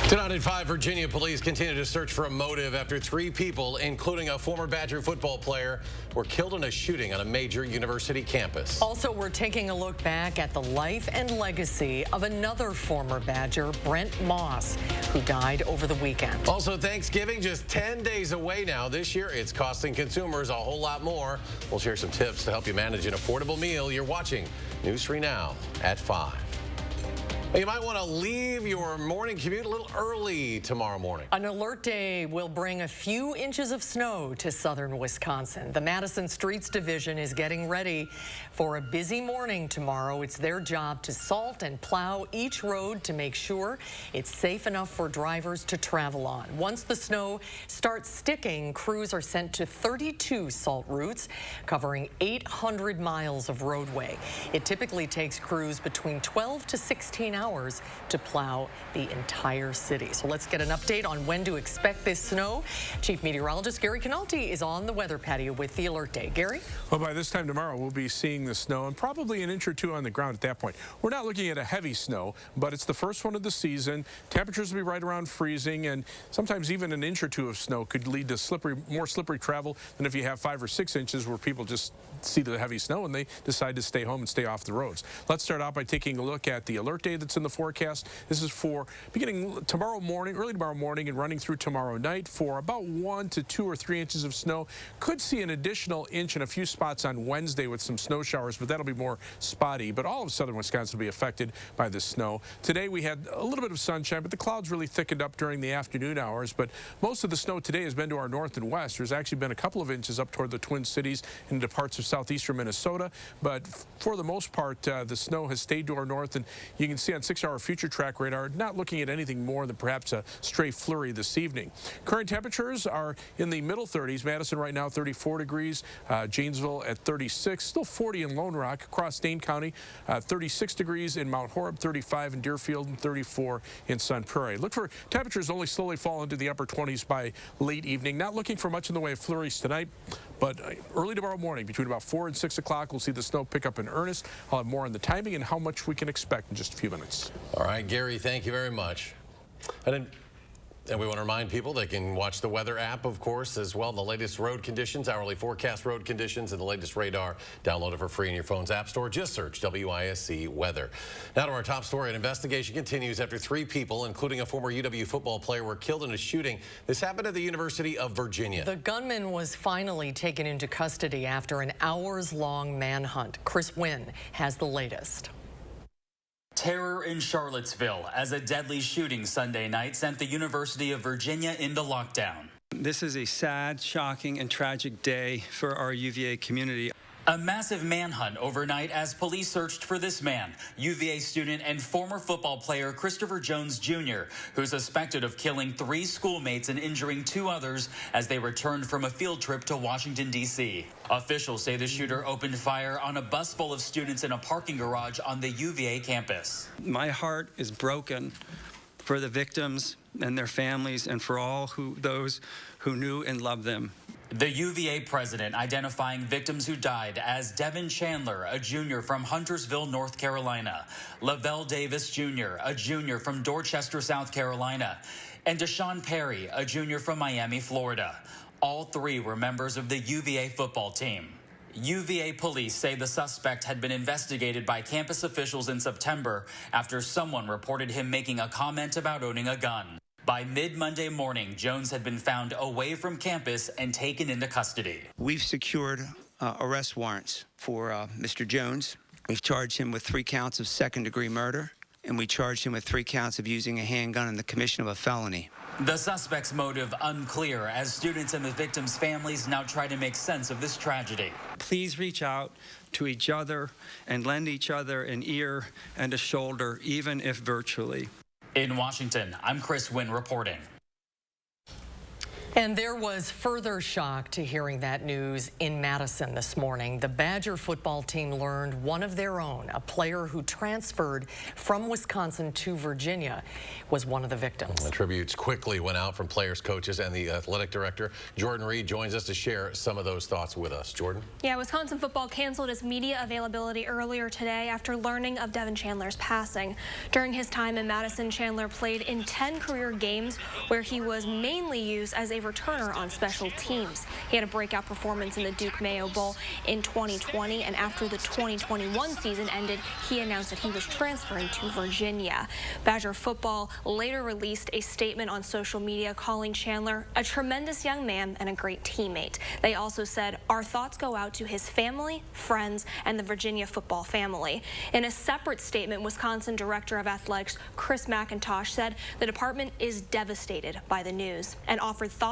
Tonight at 5, Virginia police continue to search for a motive after 3 people, including a former Badger football player, were killed in a shooting on a major university campus. Also, we're taking a look back at the life and legacy of another former Badger, Brent Moss, who died over the weekend. Also, Thanksgiving just 10 days away now. This year, it's costing consumers a whole lot more. We'll share some tips to help you manage an affordable meal. You're watching News 3 Now at 5. You might want to leave your morning commute a little early tomorrow morning. An alert day will bring a few inches of snow to southern Wisconsin. The Madison Streets Division is getting ready for a busy morning tomorrow. It's their job to salt and plow each road to make sure it's safe enough for drivers to travel on. Once the snow starts sticking, crews are sent to 32 salt routes covering 800 miles of roadway. It typically takes crews between 12 to 16 hours to plow the entire city. So let's get an update on when to expect this snow. Chief Meteorologist Gary Canalti is on the weather patio with the alert day. Gary? Well, by this time tomorrow, we'll be seeing the snow and probably an inch or two on the ground at that point. We're not looking at a heavy snow, but it's the first one of the season. Temperatures will be right around freezing, and sometimes even an inch or two of snow could lead to more slippery travel than if you have 5 or 6 inches where people just see the heavy snow and they decide to stay home and stay off the roads. Let's start out by taking a look at the alert day that's in the forecast. This is for beginning tomorrow morning, early tomorrow morning, and running through tomorrow night for about 1 to 2 or 3 inches of snow. Could see an additional inch in a few spots on Wednesday with some snow showers, but that'll be more spotty. But all of southern Wisconsin will be affected by this snow. Today we had a little bit of sunshine, but the clouds really thickened up during the afternoon hours. But most of the snow today has been to our north and west. There's actually been a couple of inches up toward the Twin Cities into parts of southeastern Minnesota. But for the most part, the snow has stayed to our north, and you can see on 6-hour future track radar, not looking at anything more than perhaps a stray flurry this evening. Current temperatures are in the middle 30s. Madison right now 34 degrees, Janesville at 36, still 40 in Lone Rock, across Dane County, 36 degrees in Mount Horeb, 35 in Deerfield, and 34 in Sun Prairie. Look for temperatures only slowly fall into the upper 20s by late evening. Not looking for much in the way of flurries tonight, but early tomorrow morning between about 4 and 6 o'clock, we'll see the snow pick up in earnest. I'll have more on the timing and how much we can expect in just a few minutes. All right, Gary, thank you very much. And we want to remind people they can watch the weather app, of course, as well. The latest road conditions, hourly forecast road conditions, and the latest radar. Download it for free in your phone's app store. Just search WISC weather. Now to our top story. An investigation continues after 3 people, including a former UW football player, were killed in a shooting. This happened at the University of Virginia. The gunman was finally taken into custody after an hours-long manhunt. Chris Wynn has the latest. Terror in Charlottesville as a deadly shooting Sunday night sent the University of Virginia into lockdown. This is a sad, shocking, and tragic day for our UVA community. A massive manhunt overnight as police searched for this man, UVA student and former football player Christopher Jones Jr., who's suspected of killing 3 schoolmates and injuring 2 others as they returned from a field trip to Washington, D.C. Officials say the shooter opened fire on a bus full of students in a parking garage on the UVA campus. My heart is broken for the victims and their families and for all those who knew and loved them. The UVA president identifying victims who died as Devin Chandler, a junior from Huntersville, North Carolina, Lavelle Davis Jr., a junior from Dorchester, South Carolina, and Deshaun Perry, a junior from Miami, Florida. All 3 were members of the UVA football team. UVA police say the suspect had been investigated by campus officials in September after someone reported him making a comment about owning a gun. By mid-Monday morning, Jones had been found away from campus and taken into custody. We've secured arrest warrants for Mr. Jones. We've charged him with 3 counts of second-degree murder, and we charged him with 3 counts of using a handgun in the commission of a felony. The suspect's motive unclear as students and the victims' families now try to make sense of this tragedy. Please reach out to each other and lend each other an ear and a shoulder, even if virtually. In Washington, I'm Chris Wynn reporting. And there was further shock to hearing that news in Madison this morning. The Badger football team learned one of their own, a player who transferred from Wisconsin to Virginia, was one of the victims. The tributes quickly went out from players, coaches, and the athletic director. Jordan Reed joins us to share some of those thoughts with us. Jordan? Yeah, Wisconsin football canceled its media availability earlier today after learning of Devin Chandler's passing. During his time in Madison, Chandler played in 10 career games where he was mainly used as a returner on special teams. He had a breakout performance in the Duke Mayo Bowl in 2020, and after the 2021 season ended, he announced that he was transferring to Virginia. Badger football later released a statement on social media calling Chandler a tremendous young man and a great teammate. They also said, "Our thoughts go out to his family, friends, and the Virginia football family." In a separate statement, Wisconsin Director of Athletics Chris McIntosh said the department is devastated by the news and offered thoughts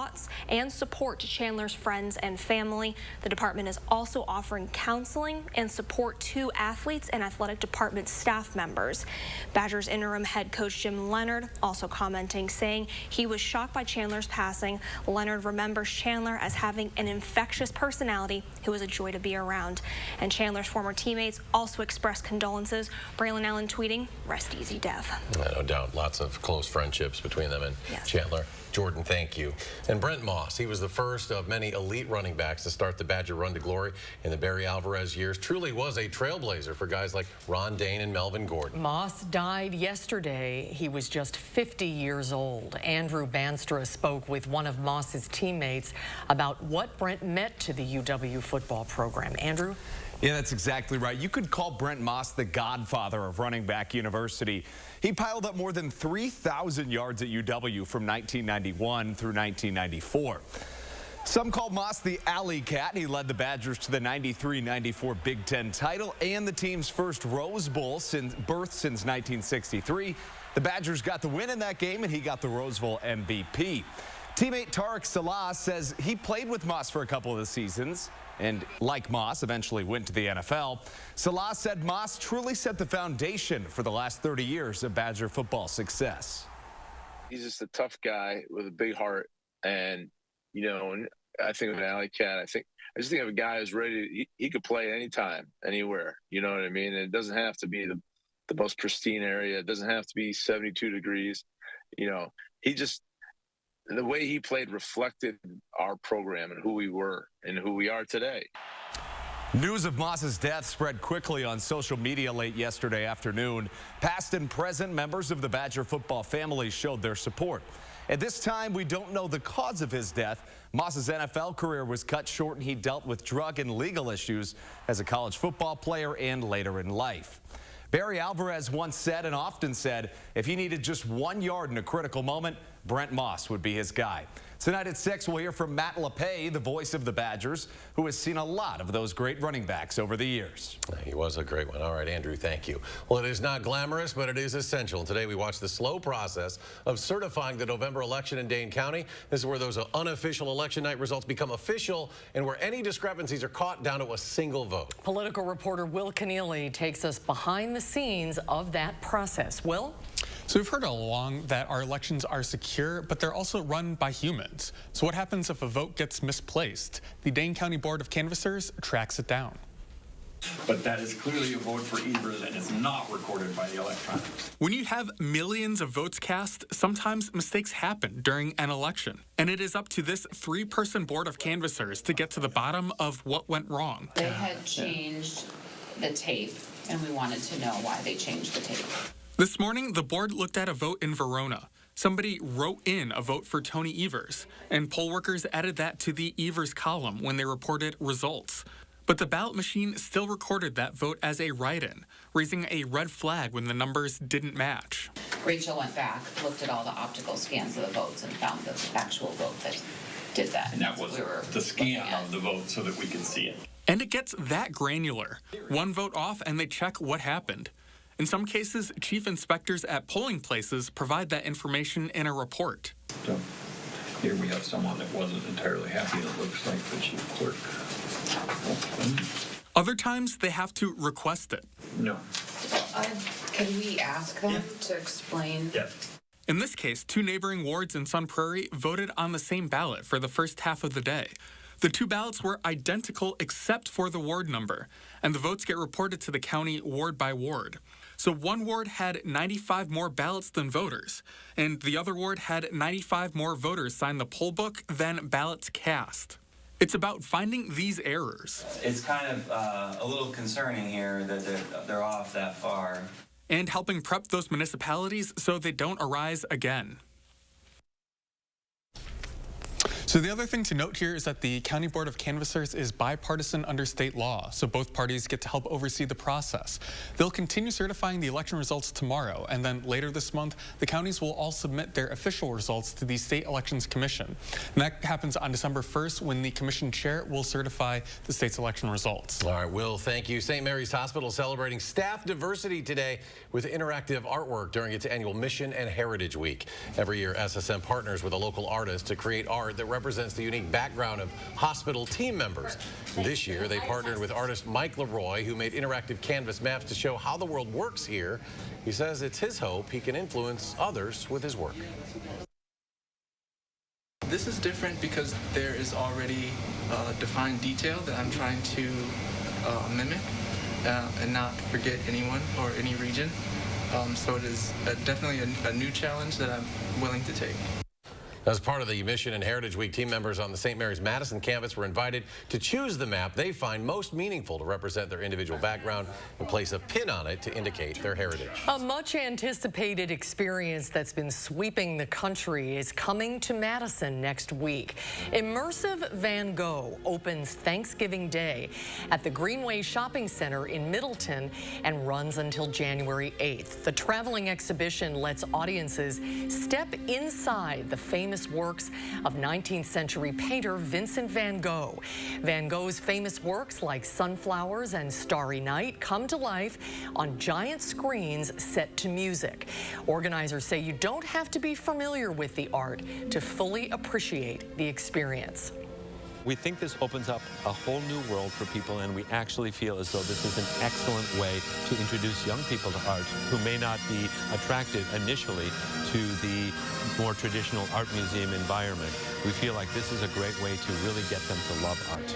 and support to Chandler's friends and family. The department is also offering counseling and support to athletes and athletic department staff members. Badgers interim head coach Jim Leonard also commenting, saying he was shocked by Chandler's passing. Leonard remembers Chandler as having an infectious personality who was a joy to be around. And Chandler's former teammates also expressed condolences. Braylon Allen tweeting, "Rest easy, Dev." No doubt, lots of close friendships between them and Chandler. Jordan, thank you. And Brent Moss, he was the first of many elite running backs to start the Badger run to glory in the Barry Alvarez years. Truly was a trailblazer for guys like Ron Dane and Melvin Gordon. Moss died yesterday. He was just 50 years old. Andrew Banstra spoke with one of Moss's teammates about what Brent meant to the UW football program. Andrew? Yeah, that's exactly right. You could call Brent Moss the godfather of running back university. He piled up more than 3,000 yards at UW from 1991 through 1994. Some called Moss the Alley Cat. He led the Badgers to the 93-94 Big Ten title and the team's first Rose Bowl since 1963. The Badgers got the win in that game, and he got the Rose Bowl MVP. Teammate Tarek Salah says he played with Moss for a couple of the seasons, and like Moss, eventually went to the NFL. Salah said Moss truly set the foundation for the last 30 years of Badger football success. He's just a tough guy with a big heart, and and I think of an alley cat. I just think of a guy who's ready. He could play anytime, anywhere. You know what I mean? And it doesn't have to be the most pristine area. It doesn't have to be 72 degrees. The way he played reflected our program and who we were and who we are today. News of Moss's death spread quickly on social media late yesterday afternoon. Past and present members of the Badger football family showed their support. At this time, we don't know the cause of his death. Moss's NFL career was cut short, and he dealt with drug and legal issues as a college football player and later in life. Barry Alvarez once said and often said, if he needed just 1 yard in a critical moment, Brent Moss would be his guy. Tonight at 6, we'll hear from Matt LePay, the voice of the Badgers, who has seen a lot of those great running backs over the years. He was a great one. All right, Andrew, thank you. Well, it is not glamorous, but it is essential. And today we watch the slow process of certifying the November election in Dane County. This is where those unofficial election night results become official and where any discrepancies are caught down to a single vote. Political reporter Will Keneally takes us behind the scenes of that process. Will? So we've heard all along that our elections are secure, but they're also run by humans. So what happens if a vote gets misplaced? The Dane County Board of Canvassers tracks it down. But that is clearly a vote for Evers and is not recorded by the electronics. When you have millions of votes cast, sometimes mistakes happen during an election. And it is up to this 3-person board of canvassers to get to the bottom of what went wrong. They had changed the tape, and we wanted to know why they changed the tape. This morning, the board looked at a vote in Verona. Somebody wrote in a vote for Tony Evers, and poll workers added that to the Evers column when they reported results. But the ballot machine still recorded that vote as a write-in, raising a red flag when the numbers didn't match. Rachel went back, looked at all the optical scans of the votes, and found the actual vote that did that. And that was the scan of the vote so that we could see it. And it gets that granular. One vote off, and they check what happened. In some cases, chief inspectors at polling places provide that information in a report. So here we have someone that wasn't entirely happy, it looks like the chief clerk. Other times, they have to request it. No. Can we ask them to explain? Yes. In this case, 2 neighboring wards in Sun Prairie voted on the same ballot for the first half of the day. The 2 ballots were identical except for the ward number, and the votes get reported to the county ward by ward. So one ward had 95 more ballots than voters, and the other ward had 95 more voters sign the poll book than ballots cast. It's about finding these errors. It's kind of a little concerning here that they're off that far. And helping prep those municipalities so they don't arise again. So the other thing to note here is that the County Board of Canvassers is bipartisan under state law, so both parties get to help oversee the process. They'll continue certifying the election results tomorrow, and then later this month, the counties will all submit their official results to the State Elections Commission. And that happens on December 1st when the commission chair will certify the state's election results. All right, Will, thank you. St. Mary's Hospital celebrating staff diversity today with interactive artwork during its annual Mission and Heritage Week. Every year, SSM partners with a local artist to create art that represents the unique background of hospital team members. This year, they partnered with artist Mike Leroy, who made interactive canvas maps to show how the world works here. He says it's his hope he can influence others with his work. This is different because there is already defined detail that I'm trying to mimic and not forget anyone or any region. So it is definitely a new challenge that I'm willing to take. As part of the Mission and Heritage Week, team members on the St. Mary's Madison campus were invited to choose the map they find most meaningful to represent their individual background and place a pin on it to indicate their heritage. A much anticipated experience that's been sweeping the country is coming to Madison next week. Immersive Van Gogh opens Thanksgiving Day at the Greenway Shopping Center in Middleton and runs until January 8th. The traveling exhibition lets audiences step inside the famous works of 19th century painter Vincent van Gogh. Van Gogh's famous works like Sunflowers and Starry Night come to life on giant screens set to music. Organizers say you don't have to be familiar with the art to fully appreciate the experience. We think this opens up a whole new world for people, and we actually feel as though this is an excellent way to introduce young people to art who may not be attracted initially to the more traditional art museum environment. We feel like this is a great way to really get them to love art.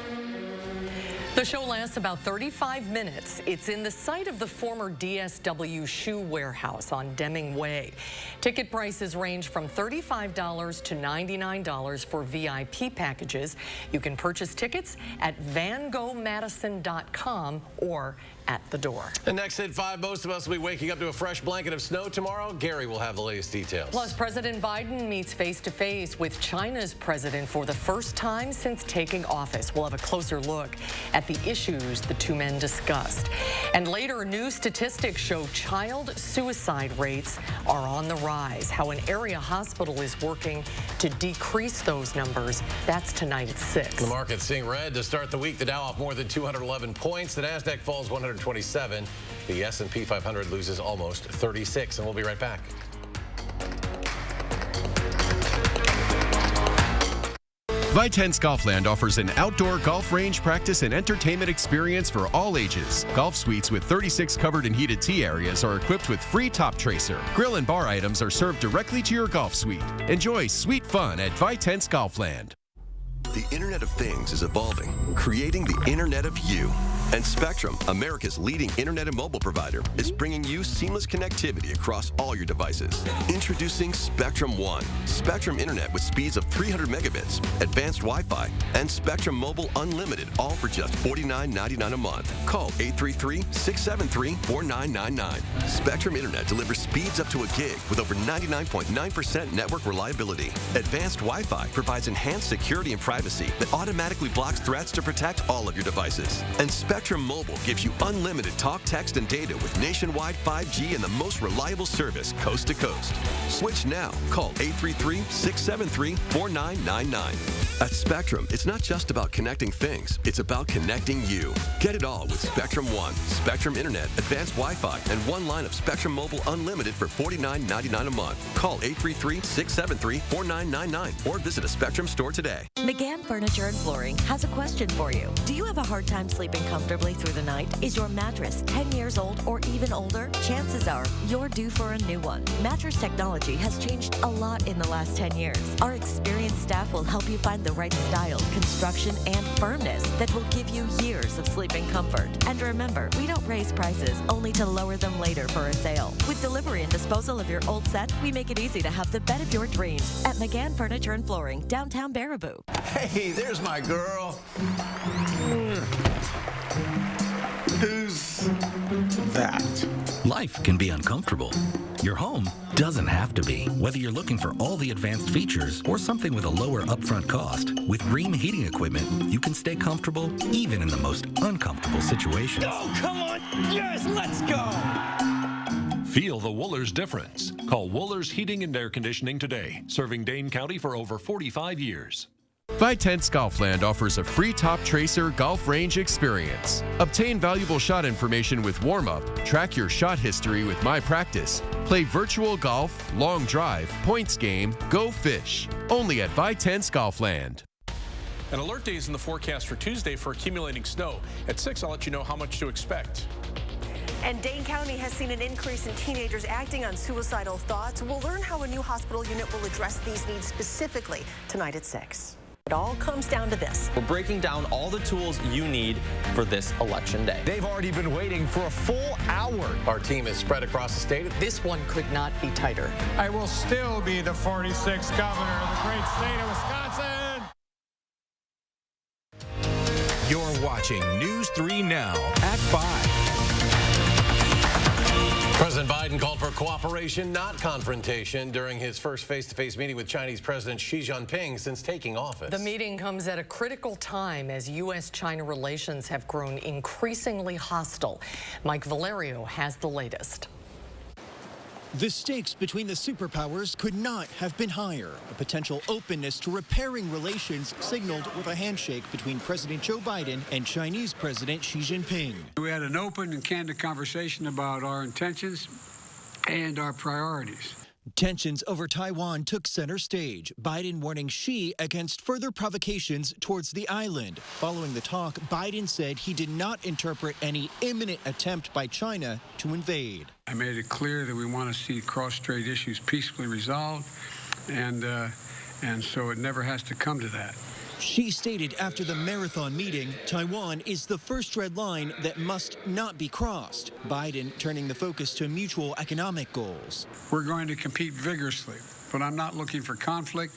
The show lasts about 35 minutes. It's in the site of the former DSW shoe warehouse on Deming Way. Ticket prices range from $35 to $99 for VIP packages. You can purchase tickets at vangomadison.com or at the door. And next at 5, most of us will be waking up to a fresh blanket of snow tomorrow. Gary will have the latest details. Plus, President Biden meets face-to-face with China's president for the first time since taking office. We'll have a closer look at the issues the two men discussed. And later, new statistics show child suicide rates are on the rise. How an area hospital is working to decrease those numbers. That's tonight at 6. The market's seeing red to start the week. The Dow off more than 211 points. The Nasdaq falls 127. The S&P 500 loses almost 36. And we'll be right back. Vitense Golfland offers an outdoor golf range practice and entertainment experience for all ages. Golf suites with 36 covered and heated tee areas are equipped with free top tracer. Grill and bar items are served directly to your golf suite. Enjoy sweet fun at Vitense Golfland. The Internet of Things is evolving, creating the Internet of You. And Spectrum, America's leading internet and mobile provider, is bringing you seamless connectivity across all your devices. Introducing Spectrum One, Spectrum Internet with speeds of 300 megabits, advanced Wi-Fi, and Spectrum Mobile Unlimited, all for just $49.99 a month. Call 833-673-4999. Spectrum Internet delivers speeds up to a gig with over 99.9% network reliability. Advanced Wi-Fi provides enhanced security and privacy that automatically blocks threats to protect all of your devices. And Spectrum Mobile gives you unlimited talk, text, and data with nationwide 5G and the most reliable service coast to coast. Switch now. Call 833-673-4999. At Spectrum, it's not just about connecting things, it's about connecting you. Get it all with Spectrum One, Spectrum Internet, advanced Wi-Fi, and one line of Spectrum Mobile Unlimited for $49.99 a month. Call 833-673-4999 or visit a Spectrum store today. McGann Furniture and Flooring has a question for you. Do you have a hard time sleeping comfortably comfortably through the night? Is your mattress 10 years old or even older? Chances are you're due for a new one. Mattress technology has changed a lot in the last 10 years. Our experienced staff will help you find the right style, construction, and firmness that will give you years of sleeping comfort. And remember, we don't raise prices only to lower them later for a sale. With delivery and disposal of your old set, we make it easy to have the bed of your dreams at McGann Furniture and Flooring, downtown Baraboo. Hey, there's my girl. Who's that? Life can be uncomfortable. Your home doesn't have to be. Whether you're looking for all the advanced features or something with a lower upfront cost, with Rheem heating equipment, you can stay comfortable even in the most uncomfortable situations. Oh, come on. Yes, let's go. Feel the Wohlers difference. Call Wohlers Heating and Air Conditioning today, serving Dane County for over 45 years. Vitense Golfland offers a free Top Tracer golf range experience. Obtain valuable shot information with warm-up, track your shot history with My Practice, play virtual golf, long drive, points game, go fish. Only at Vitense Golfland. An alert day is in the forecast for Tuesday for accumulating snow. At 6, I'll let you know how much to expect. And Dane County has seen an increase in teenagers acting on suicidal thoughts. We'll learn how a new hospital unit will address these needs specifically tonight at 6. It all comes down to this. We're breaking down all the tools you need for this election day. They've already been waiting for a full hour. Our team is spread across the state. This one could not be tighter. I will still be the 46th governor of the great state of Wisconsin. You're watching News 3 Now at 5. President Biden called for cooperation, not confrontation, during his first face-to-face meeting with Chinese President Xi Jinping since taking office. The meeting comes at a critical time as U.S.-China relations have grown increasingly hostile. Mike Valerio has the latest. The stakes between the superpowers could not have been higher. A potential openness to repairing relations signaled with a handshake between President Joe Biden and Chinese President Xi Jinping. We had an open and candid conversation about our intentions and our priorities. Tensions over Taiwan took center stage, Biden warning Xi against further provocations towards the island. Following the talk, Biden said he did not interpret any imminent attempt by China to invade. I made it clear that we want to see cross-strait issues peacefully resolved, and so it never has to come to that. Xi stated after the marathon meeting, Taiwan is the first red line that must not be crossed. Biden turning the focus to mutual economic goals. We're going to compete vigorously, but I'm not looking for conflict.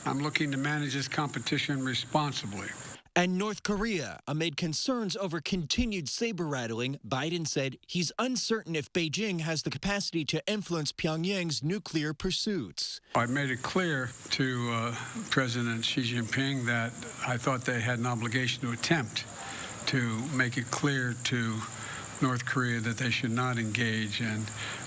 I'm looking to manage this competition responsibly. And North Korea, amid concerns over continued saber-rattling, Biden said he's uncertain if Beijing has the capacity to influence Pyongyang's nuclear pursuits. I made it clear to President Xi Jinping that I thought they had an obligation to attempt to make it clear to North Korea that they should not engage in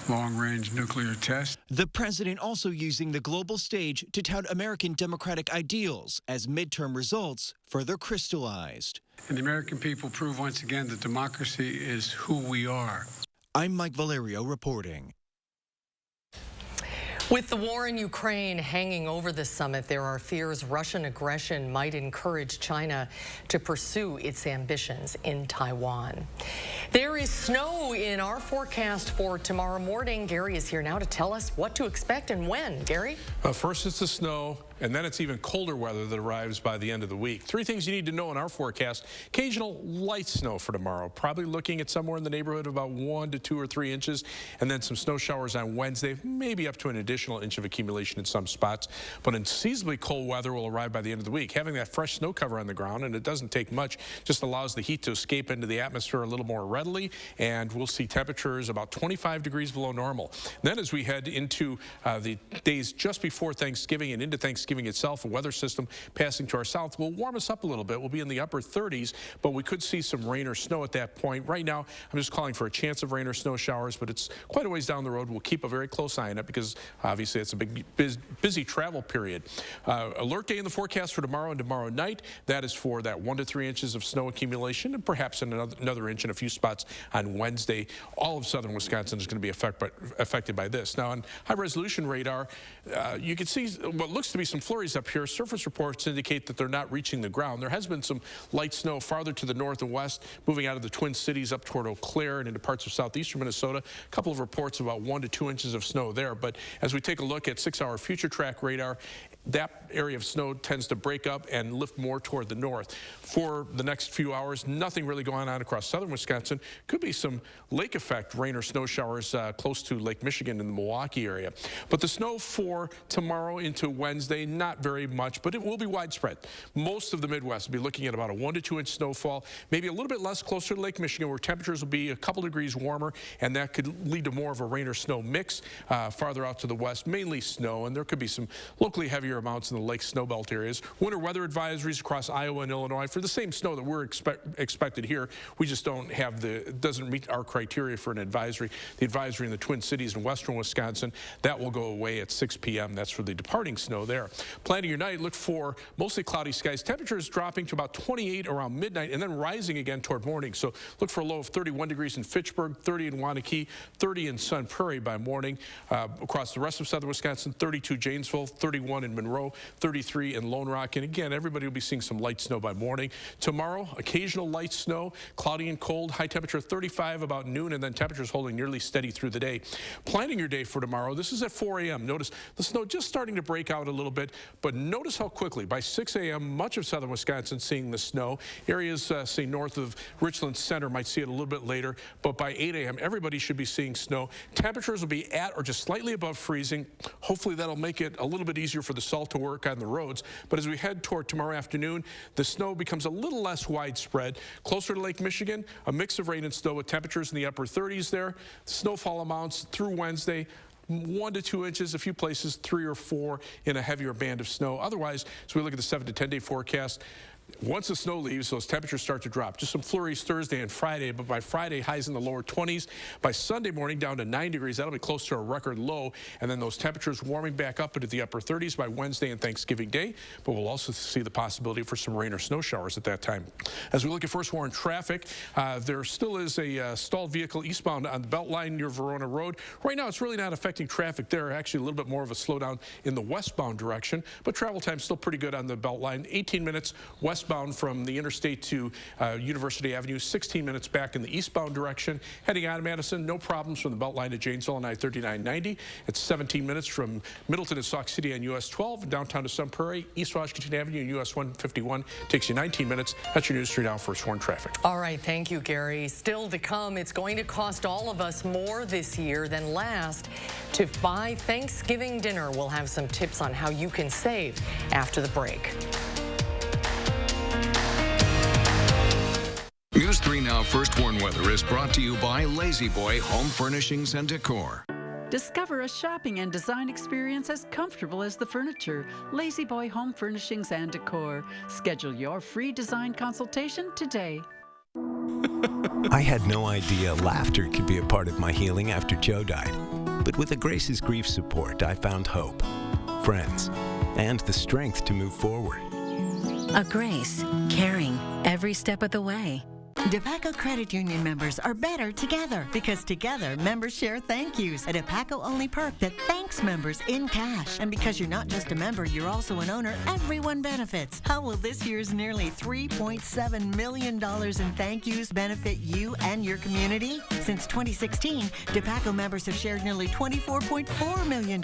long-range nuclear tests. The president also using the global stage to tout American democratic ideals as midterm results further crystallized. And the American people prove once again that democracy is who we are. I'm Mike Valerio reporting. With the war in Ukraine hanging over the summit, there are fears Russian aggression might encourage China to pursue its ambitions in Taiwan. There is snow in our forecast for tomorrow morning. Gary is here now to tell us what to expect and when. Gary? First it's the snow, and then it's even colder weather that arrives by the end of the week. 3 things you need to know in our forecast. Occasional light snow for tomorrow, probably looking at somewhere in the neighborhood of about 1 to 2 or 3 inches, and then some snow showers on Wednesday, maybe up to an additional inch of accumulation in some spots. But unseasonably cold weather will arrive by the end of the week. Having that fresh snow cover on the ground, and it doesn't take much, just allows the heat to escape into the atmosphere a little more readily, and we'll see temperatures about 25 degrees below normal. Then as we head into the days just before Thanksgiving and into Thanksgiving itself, a weather system passing to our south will warm us up a little bit. We'll be in the upper 30s, but we could see some rain or snow at that point. Right now, I'm just calling for a chance of rain or snow showers, but it's quite a ways down the road. We'll keep a very close eye on it because obviously it's a big, busy travel period. Alert day in the forecast for tomorrow and tomorrow night. That is for that 1 to 3 inches of snow accumulation and perhaps another inch in a few spots spots on Wednesday. All of southern Wisconsin is going to be affected by this. Now, on high-resolution radar, you can see what looks to be some flurries up here. Surface reports indicate that they're not reaching the ground. There has been some light snow farther to the north and west, moving out of the Twin Cities up toward Eau Claire and into parts of southeastern Minnesota. A couple of reports about 1 to 2 inches of snow there. But as we take a look at 6-hour future track radar, that area of snow tends to break up and lift more toward the north. For the next few hours, nothing really going on across southern Wisconsin. Could be some lake effect rain or snow showers close to Lake Michigan in the Milwaukee area. But the snow for tomorrow into Wednesday, not very much, but it will be widespread. Most of the Midwest will be looking at about a 1 to 2 inch snowfall, maybe a little bit less closer to Lake Michigan, where temperatures will be a couple degrees warmer, and that could lead to more of a rain or snow mix. Farther out to the west, mainly snow, and there could be some locally heavier amounts in the lake snowbelt areas. Winter weather advisories across Iowa and Illinois for the same snow that we're expected here. We just don't have it doesn't meet our criteria for an advisory. The advisory in the Twin Cities and western Wisconsin, that will go away at 6 p.m. That's for the departing snow there. Planning your night, look for mostly cloudy skies. Temperatures dropping to about 28 around midnight and then rising again toward morning. So look for a low of 31 degrees in Fitchburg, 30 in Waunakee, 30 in Sun Prairie by morning. Across the rest of southern Wisconsin, 32 Janesville, 31 in Monroe, 33 in Lone Rock. And again, everybody will be seeing some light snow by morning. Tomorrow, occasional light snow, cloudy and cold, high temperature 35 about noon, and then temperatures holding nearly steady through the day. Planning your day for tomorrow, this is at 4 a.m. Notice the snow just starting to break out a little bit, but notice how quickly, by 6 a.m., much of southern Wisconsin seeing the snow. Areas, say, north of Richland Center might see it a little bit later, but by 8 a.m., everybody should be seeing snow. Temperatures will be at or just slightly above freezing. Hopefully that'll make it a little bit easier for the salt to work on the roads. But as we head toward tomorrow afternoon, the snow becomes a little less widespread. Closer to Lake Michigan, a mix of rain and snow with temperatures in the upper 30s there. Snowfall amounts through Wednesday, 1 to 2 inches, a few places 3 or 4 in a heavier band of snow. Otherwise, as we look at the 7 to 10 day forecast, once the snow leaves, those temperatures start to drop. Just some flurries Thursday and Friday, but by Friday, highs in the lower 20s. By Sunday morning, down to 9 degrees. That'll be close to a record low. And then those temperatures warming back up into the upper 30s by Wednesday and Thanksgiving Day. But we'll also see the possibility for some rain or snow showers at that time. As we look at first warn traffic, there still is a stalled vehicle eastbound on the Beltline near Verona Road. Right now, it's really not affecting traffic there. Actually, a little bit more of a slowdown in the westbound direction. But travel time still pretty good on the Beltline. 18 minutes westbound from the interstate to University Avenue, 16 minutes back in the eastbound direction. Heading out of Madison, no problems from the Beltline to Janesville on I-3990. It's 17 minutes from Middleton to Sauk City on US 12, downtown to Sun Prairie, East Washington Avenue and US 151 takes you 19 minutes. That's your News 3 Now First Warn traffic. All right, thank you, Gary. Still to come, it's going to cost all of us more this year than last to buy Thanksgiving dinner. We'll have some tips on how you can save after the break. News 3 Now First Warn Weather is brought to you by Lazy Boy Home Furnishings and Decor. Discover a shopping and design experience as comfortable as the furniture. Lazy Boy Home Furnishings and Decor. Schedule your free design consultation today. I had no idea laughter could be a part of my healing after Joe died. But with the Grace's Grief Support, I found hope, friends, and the strength to move forward. A Grace, caring every step of the way. DePaco Credit Union members are better together because together members share thank yous, a DePaco-only perk that thanks members in cash. And because you're not just a member, you're also an owner, everyone benefits. How will this year's nearly $3.7 million in thank yous benefit you and your community? Since 2016, DePaco members have shared nearly $24.4 million.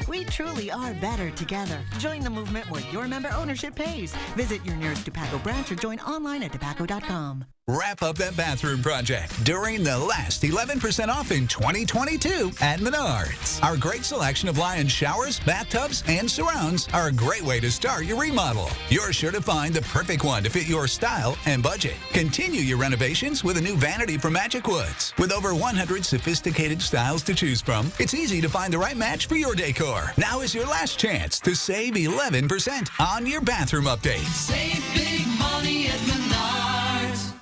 We truly are better together. Join the movement where your member ownership pays. Visit your nearest DePaco branch or join online at depaco.com. Wrap up that bathroom project during the last 11% off in 2022 at Menards. Our great selection of Lion showers, bathtubs, and surrounds are a great way to start your remodel. You're sure to find the perfect one to fit your style and budget. Continue your renovations with a new vanity from Magic Woods. With over 100 sophisticated styles to choose from, it's easy to find the right match for your decor. Now is your last chance to save 11% on your bathroom update. Save big money at Menards.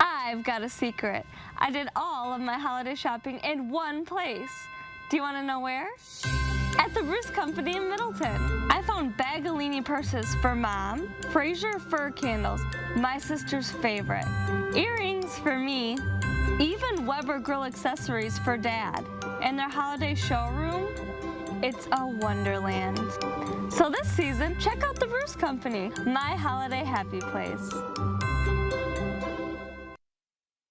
I've got a secret. I did all of my holiday shopping in one place. Do you want to know where? At the WISC Company in Middleton. I found Bagolini purses for Mom, Fraser fur candles, my sister's favorite, earrings for me, Even Weber grill accessories for Dad. And their holiday showroom, it's a wonderland. So this season, check out the Bruce Company, my holiday happy place.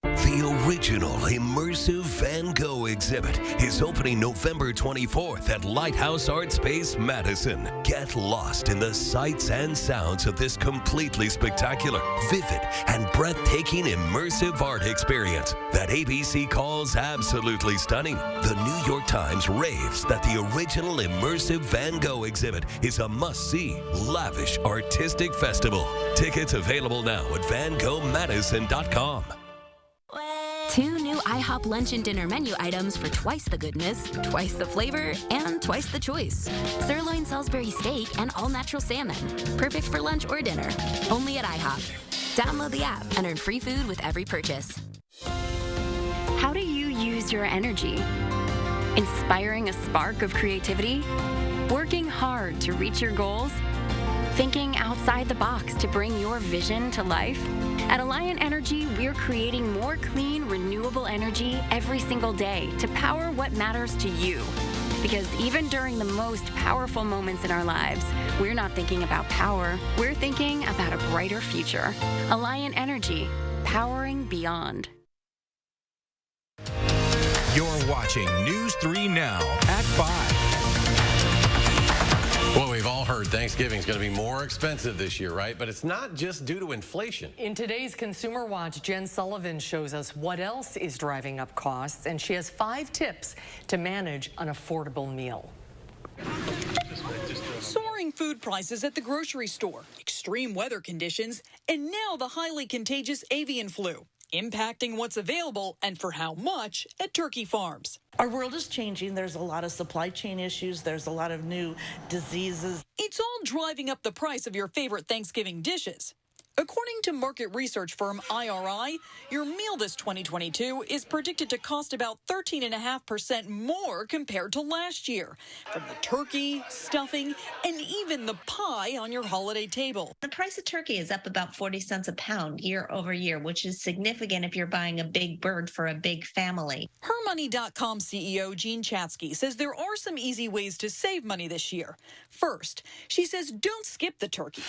The original immersive Van Gogh exhibit is opening November 24th at Lighthouse Art Space, Madison. Get lost in the sights and sounds of this completely spectacular, vivid, and breathtaking immersive art experience that ABC calls absolutely stunning. The New York Times raves that the original immersive Van Gogh exhibit is a must-see, lavish artistic festival. Tickets available now at vangoghmadison.com. 2 new IHOP lunch and dinner menu items for twice the goodness, twice the flavor, and twice the choice. Sirloin Salisbury steak and all-natural salmon. Perfect for lunch or dinner. Only at IHOP. Download the app and earn free food with every purchase. How do you use your energy? Inspiring a spark of creativity? Working hard to reach your goals? Thinking outside the box to bring your vision to life? At Alliant Energy, we're creating more clean, renewable energy every single day to power what matters to you. Because even during the most powerful moments in our lives, we're not thinking about power, we're thinking about a brighter future. Alliant Energy, powering beyond. You're watching News 3 Now at 5. Well, we've all heard Thanksgiving's going to be more expensive this year, right? But it's not just due to inflation. In today's Consumer Watch, Jen Sullivan shows us what else is driving up costs, and she has 5 tips to manage an affordable meal. Soaring food prices at the grocery store, extreme weather conditions, and now the highly contagious avian flu, impacting what's available and for how much at turkey farms. Our world is changing. There's a lot of supply chain issues. There's a lot of new diseases. It's all driving up the price of your favorite Thanksgiving dishes. According to market research firm IRI, your meal this 2022 is predicted to cost about 13.5% more compared to last year, from the turkey, stuffing, and even the pie on your holiday table. The price of turkey is up about 40 cents a pound year over year, which is significant if you're buying a big bird for a big family. HerMoney.com CEO Jean Chatzky says there are some easy ways to save money this year. First, she says don't skip the turkey,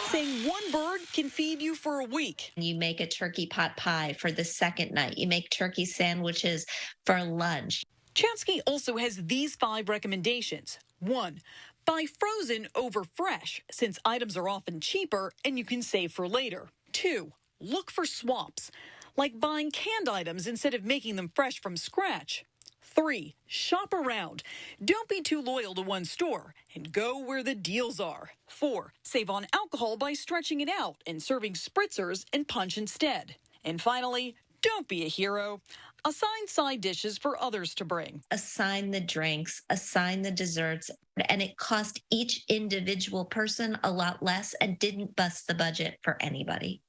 saying one bird can feed you for a week. You make a turkey pot pie for the second night. You make turkey sandwiches for lunch. Chatsky also has these 5 recommendations. 1, buy frozen over fresh, since items are often cheaper and you can save for later. 2, look for swaps, like buying canned items instead of making them fresh from scratch. 3, shop around. Don't be too loyal to one store and go where the deals are. 4, save on alcohol by stretching it out and serving spritzers and punch instead. And finally, don't be a hero. Assign side dishes for others to bring. Assign the drinks, assign the desserts, and it cost each individual person a lot less and didn't bust the budget for anybody.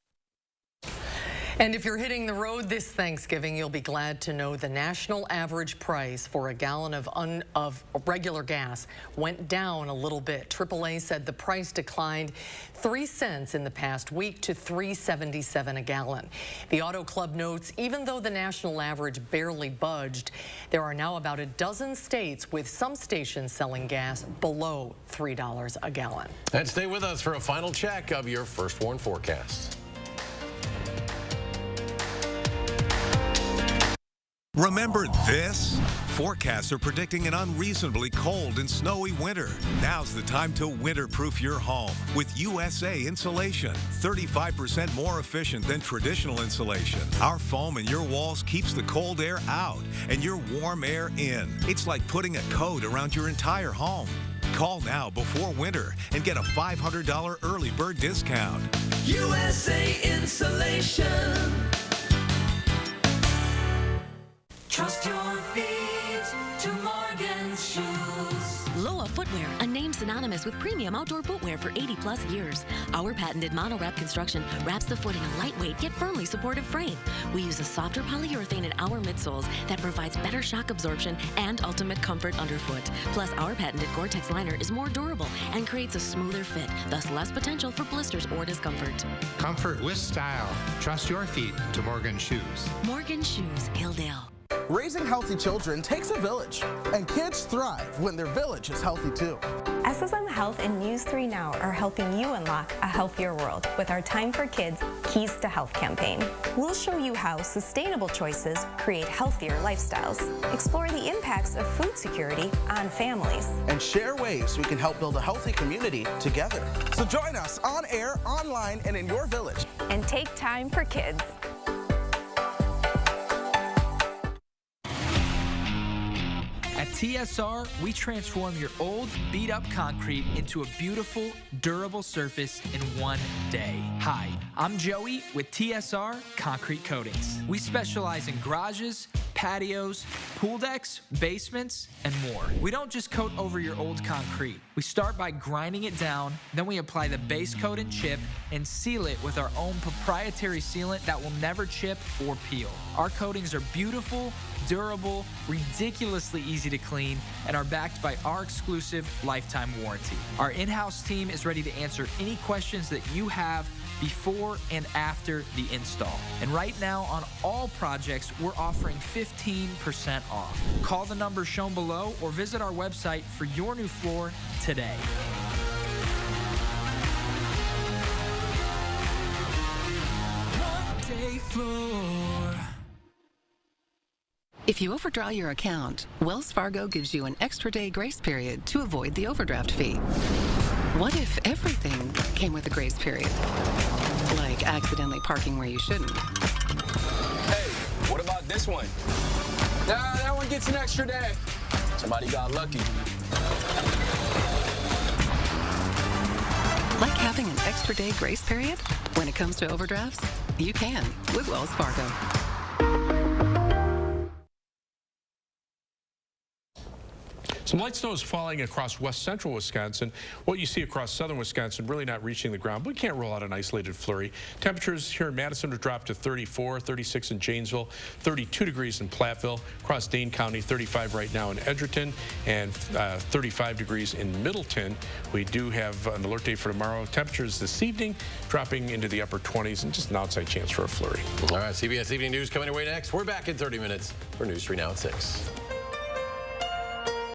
And if you're hitting the road this Thanksgiving, you'll be glad to know the national average price for a gallon of regular gas went down a little bit. AAA said the price declined 3 cents in the past week to $3.77 a gallon. The Auto Club notes even though the national average barely budged, there are now about a dozen states with some stations selling gas below $3 a gallon. And stay with us for a final check of your First Warn forecast. Remember this? Forecasts are predicting an unreasonably cold and snowy winter. Now's the time to winter-proof your home with USA Insulation. 35% more efficient than traditional insulation. Our foam in your walls keeps the cold air out and your warm air in. It's like putting a coat around your entire home. Call now before winter and get a $500 early bird discount. USA Insulation. Trust your feet to Morgan's shoes. Loa Footwear, a name synonymous with premium outdoor footwear for 80-plus years. Our patented mono-wrap construction wraps the foot in a lightweight yet firmly supportive frame. We use a softer polyurethane in our midsoles that provides better shock absorption and ultimate comfort underfoot. Plus, our patented Gore-Tex liner is more durable and creates a smoother fit, thus less potential for blisters or discomfort. Comfort with style. Trust your feet to Morgan Shoes. Morgan Shoes, Hilldale. Raising healthy children takes a village, and kids thrive when their village is healthy too. SSM Health and News 3 Now are helping you unlock a healthier world with our Time for Kids Keys to Health campaign. We'll show you how sustainable choices create healthier lifestyles, explore the impacts of food security on families, and share ways we can help build a healthy community together. So join us on air, online, and in your village. And take time for kids. At TSR, we transform your old, beat-up concrete into a beautiful, durable surface in one day. Hi, I'm Joey with TSR Concrete Coatings. We specialize in garages, patios, pool decks, basements, and more. We don't just coat over your old concrete. We start by grinding it down, then we apply the base coat and chip and seal it with our own proprietary sealant that will never chip or peel. Our coatings are beautiful, durable, ridiculously easy to clean, and are backed by our exclusive lifetime warranty. Our in-house team is ready to answer any questions that you have before and after the install. And right now on all projects, we're offering 15% off. Call the number shown below or visit our website for your new floor today. One day floor. If you overdraw your account, Wells Fargo gives you an extra day grace period to avoid the overdraft fee. What if everything came with a grace period? Like accidentally parking where you shouldn't. Hey, what about this one? Nah, that one gets an extra day. Somebody got lucky. Like having an extra day grace period? When it comes to overdrafts, you can with Wells Fargo. Some light snow is falling across west central Wisconsin. What you see across southern Wisconsin really not reaching the ground, but we can't rule out an isolated flurry. Temperatures here in Madison have dropped to 34, 36 in Janesville, 32 degrees in Platteville, across Dane County, 35 right now in Edgerton, and 35 degrees in Middleton. We do have an alert day for tomorrow. Temperatures this evening dropping into the upper 20s and just an outside chance for a flurry. All right, CBS Evening News coming your way next. We're back in 30 minutes for News 3 Now at 6.